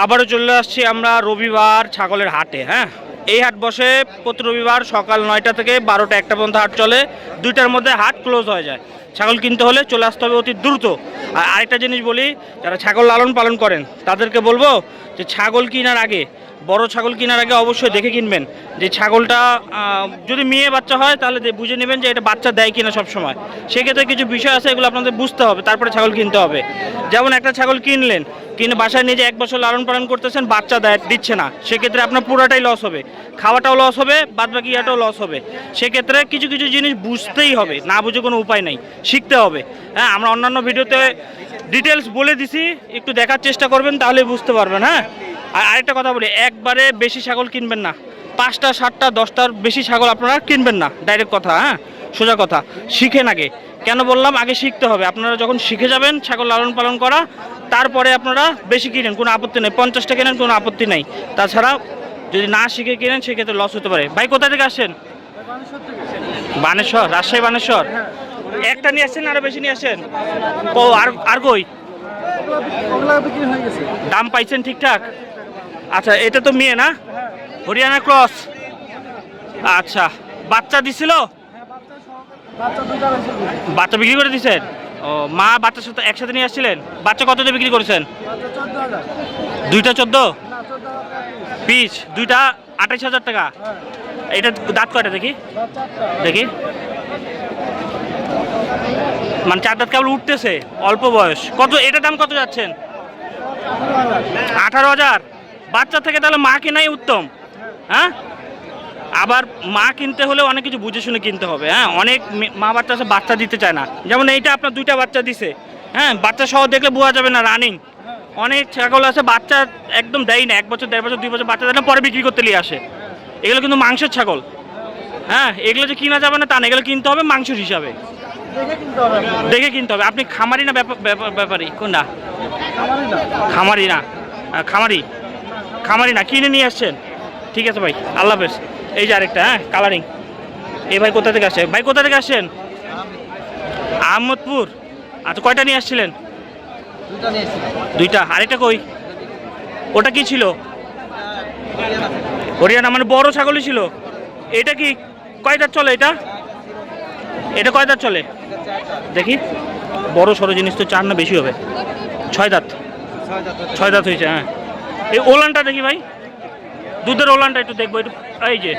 আবারও চলে আসছি আমরা রবিবার ছাগলের হাটে। হ্যাঁ, এই হাট বসে প্রতি রবিবার সকাল 9টা থেকে 12টা 1টা পর্যন্ত হাট চলে। 2টার মধ্যে হাট ক্লোজ হয়ে যায়। ছাগল কিনতে হলে চলে আসতে হবে অতি দ্রুত। আর আরেকটা জিনিস বলি, যারা ছাগল লালন পালন করেন তাদেরকে বলবো যে ছাগল কেনার আগে, বড় ছাগল কেনার আগে অবশ্যই দেখে কিনবেন যে ছাগলটা যদি মেয়ে বাচ্চা হয় তাহলে বুঝে নেবেন যে এটা বাচ্চা দেয় কিনা সব সময়। সেক্ষেত্রে কিছু বিষয় আছে, এগুলো আপনাদের বুঝতে হবে, তারপরে ছাগল কিনতে হবে। যেমন একটা ছাগল কিনলেন, কিনে বাসায় নিয়ে যে 1 বছর লালন পালন করতেছেন, বাচ্চা দিচ্ছে না, সেক্ষেত্রে আপনার পুরোটাই লস হবে, খাওয়াটাও লস হবে, বাদবাকি ইয়াটাও লস হবে। সেক্ষেত্রে কিছু কিছু জিনিস বুঝতেই হবে, না বুঝে কোনো উপায় নাই, শিখতে হবে। হ্যাঁ, আমরা অন্যান্য ভিডিওতে ডিটেলস বলে দিছি, একটু দেখার চেষ্টা করবেন তাহলে বুঝতে পারবেন। হ্যাঁ, আর আরেকটা কথা বলি, একবারে বেশি ছাগল কিনবেন না, 5টা 7টা 10টার বেশি ছাগল আপনারা কিনবেন না, ডাইরেক্ট কথা। হ্যাঁ, সোজা কথা, শিখেন আগে। কেন বললাম আগে শিখতে হবে? আপনারা যখন শিখে যাবেন ছাগল লালন পালন করা, তারপরে আপনারা বেশি কিনেন, কোনো আপত্তি নেই, 50টা কেনেন, কোনো আপত্তি নেই। তাছাড়া যদি না শিখে কিনেন সেক্ষেত্রে লস হতে পারে। ভাই কোথা থেকে আসছেন? বানেশ্বর, রাজশাহী বানেশ্বর। একটা নিয়ে আসছেন আরো বেশি নিয়ে আসছেন? ও আর কই দাম পাইছেন ঠিকঠাক? আচ্ছা, এটা তো মেয়ে না, হরিয়ানা ক্রস। আচ্ছা, বাচ্চা দিছিল? বাচ্চা বিক্রি করে দিচ্ছেন? ও, মা বাচ্চার সাথে একসাথে নিয়ে আসছিলেন? বাচ্চা কত দিয়ে বিক্রি করেছেন? 2টা 14 পিস, 2টা 28,000 টাকা। এটা দাঁত কয়টা দেখি দেখি, মানে 4 দাঁত কেবল উঠতেছে, অল্প বয়স। কত এটার দাম কত যাচ্ছেন? 18,000। বাচ্চা থেকে তাহলে মা কেনাই উত্তম। হ্যাঁ, আবার মা কিনতে হলে অনেক কিছু বুঝে শুনে কিনতে হবে। হ্যাঁ, অনেক মা বাচ্চা আছে বাচ্চা দিতে চায় না, যেমন এইটা আপনার 2টা বাচ্চা দিছে। হ্যাঁ, বাচ্চা সহ দেখলে বোঝা যাবে না রানিং। অনেক ছাগল আছে বাচ্চা একদম দেয় না, 1 বছর 1.5 বছর 2 বছর বাচ্চা দেয় না, পরে বিক্রি করতে নিয়ে আসে। এগুলো কিন্তু মাংসের ছাগল। হ্যাঁ, এগুলো যে কিনা যাবে না তা না, এগুলো কিনতে হবে মাংসের হিসাবে, দেখে কিনতে হবে। আপনি খামারি না ব্যাপারী? কোনটা? খামারি না, খামারি না, কিনে নিয়ে আসছেন। ঠিক আছে ভাই, আল্লাহ হাফেজ। এই যে আরেকটা, হ্যাঁ, কালারিং। এই ভাই কোথা থেকে আসছে? ভাই কোথা থেকে আসছেন? আহমদপুর। আচ্ছা, কয়টা নিয়ে আসছিলেন? 2টা। আরেকটা কই? ওটা কি ছিল? হরিয়ানা, মানে বড় ছাগলই ছিল। এটা কি কয় দাঁত চলে? এটা কয় দাঁত চলে দেখি? বড় সড়ো জিনিস তো 4 না বেশি হবে? 6 দাঁত। 6 দাঁত হয়েছে। হ্যাঁ, এই ওলানটা দেখি ভাই, দুধের ওলানটা একটু দেখবো একটু। এই যে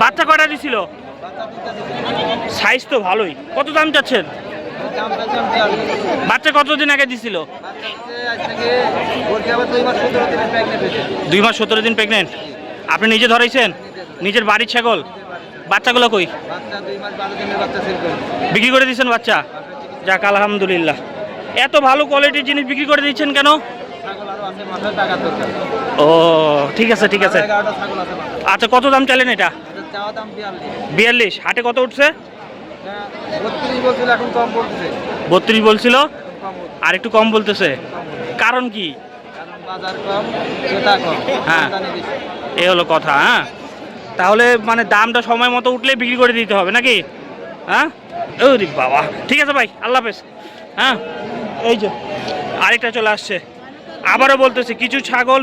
বাচ্চা কয়টা দিছিল? সাইজ তো ভালোই। কত দাম চাচ্ছেন? বাচ্চা কতদিন আগে দিছিল? 2 মাস 17 দিন প্রেগনেন্ট। আপনি নিজে ধরাইছেন? নিজের বাড়ির ছাগল? বাচ্চাগুলো কই? বিক্রি করে দিচ্ছেন বাচ্চা? যাক, আলহামদুলিল্লাহ। এত ভালো কোয়ালিটির জিনিস বিক্রি করে দিচ্ছেন কেন? ও, ঠিক আছে ঠিক আছে। আচ্ছা, কত দাম চাইলেন এটা? 42। হাটে কত উঠছে? 32 বলছিল, আর একটু কম বলতেছে। কারণ কি? হ্যাঁ, এই হলো কথা। হ্যাঁ, তাহলে মানে দামটা সময় মতো উঠলে বিক্রি করে দিতে হবে নাকি? হ্যাঁ, ওরে বাবা। ঠিক আছে ভাই, আল্লাহ হাফেজ। হ্যাঁ, এই যে আরেকটা চলে আসছে। আবারও বলতেছি, কিছু ছাগল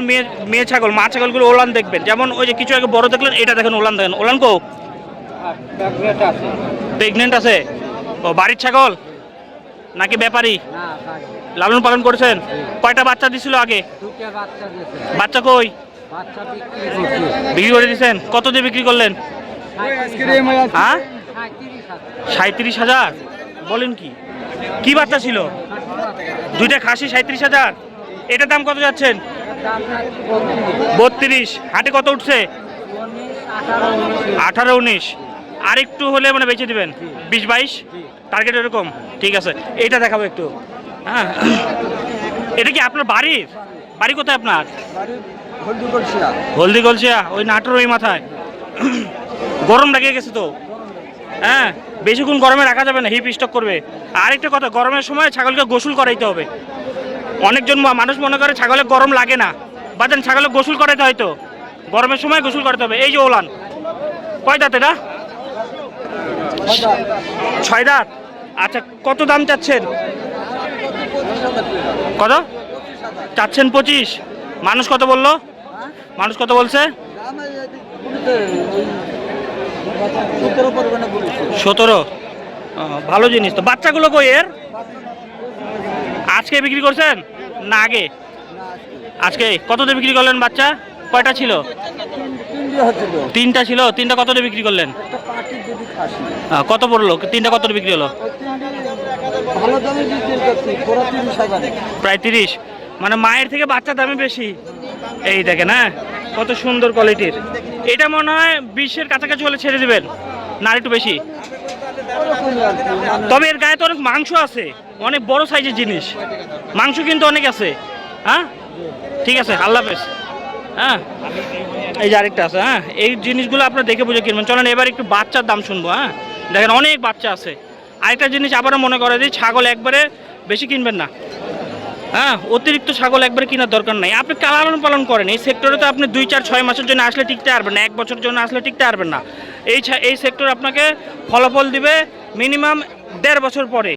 মেয়ে ছাগল, মা ছাগলগুলো ওলান দেখবেন। যেমন ওই যে কিছু আগে বড় দেখলেন, এটা দেখেন ওলান, দেখেন ওলান কো প্রেগনেন্ট আছে। ও, বাড়ির ছাগল নাকি ব্যাপারী? লালন পালন করেছেন? কয়টা বাচ্চা দিছিল আগে? বাচ্চা কই? বিক্রি করে দিয়েছেন? কত দিয়ে বিক্রি করলেন? হ্যাঁ, 37,000। বলেন কি? কি বাচ্চা ছিল? 2টা খাসি, 37,000। এটার দাম কত যাচ্ছেন? 32। হাটে কত উঠছে? 18-19। আর একটু হলে মানে বেঁচে দিবেন? 20-22 টার্গেট এরকম? ঠিক আছে, এইটা দেখাবো একটু। হ্যাঁ, এটা কি আপনার বাড়ি কোথায় আপনার? হলদি গলসিয়া, ওই নাটোর ওই মাথায়। গরম লাগিয়ে গেছে তো। হ্যাঁ, বেশিক্ষণ গরমে রাখা যাবে না, হিপ স্টক করবে। আরেকটা কথা, গরমের সময় ছাগলকে গোসল করাইতে হবে। অনেকজন মানুষ মনে করে ছাগলের গরম লাগে না, বাদেন ছাগলের গোসল করাইতে হয়তো, গরমের সময় গোসল করাতে হবে। এই যে ওলান, কয় দাঁত এটা? 6 দাঁত। আচ্ছা, কত দাম চাচ্ছেন? কত চাচ্ছেন? 25। মানুষ কত বললো? মানুষ কত বলছে? 17। ভালো জিনিস তো। বাচ্চাগুলো কই এর? আজকে বিক্রি করছেন না আগে? আজকে। কত দিয়ে বিক্রি করলেন বাচ্চা? কয়টা ছিল? 3টা ছিল। 3টা কত দিয়ে বিক্রি করলেন? কত পড়লো 3টা? কত দিয়ে বিক্রি হলো? প্রায় 30। মানে মায়ের থেকে বাচ্চার দামে বেশি। এই দেখেন, হ্যাঁ কত সুন্দর কোয়ালিটির। এটা মনে হয় 20-এর কাছাকাছি হলে ছেড়ে দিবেন না আর একটু বেশি? তবে এর গায়ে তো অনেক মাংস আছে, অনেক বড় সাইজের জিনিস, মাংস কিন্তু অনেক আছে। হ্যাঁ ঠিক আছে, আল্লাহ হাফেজ। হ্যাঁ এই যে আরেকটা আছে। হ্যাঁ এই জিনিসগুলো আপনারা দেখে বুঝে কিনবেন। চলেন এবার একটু বাচ্চার দাম শুনবো। হ্যাঁ দেখেন অনেক বাচ্চা আছে। আরেকটা জিনিস আবারও মনে করে দিই, ছাগল একবারে বেশি কিনবেন না। হ্যাঁ অতিরিক্ত ছাগল একবারে কেনার দরকার নাই। আপনি লালন পালন করেন এই সেক্টরে, তো আপনি 2-4-6 মাসের জন্য আসলে টিকতে পারবেন না, 1 বছরের জন্য আসলে টিকতে পারবেন না। এই সেক্টর আপনাকে ফলাফল দিবে মিনিমাম 1.5 বছর পরে।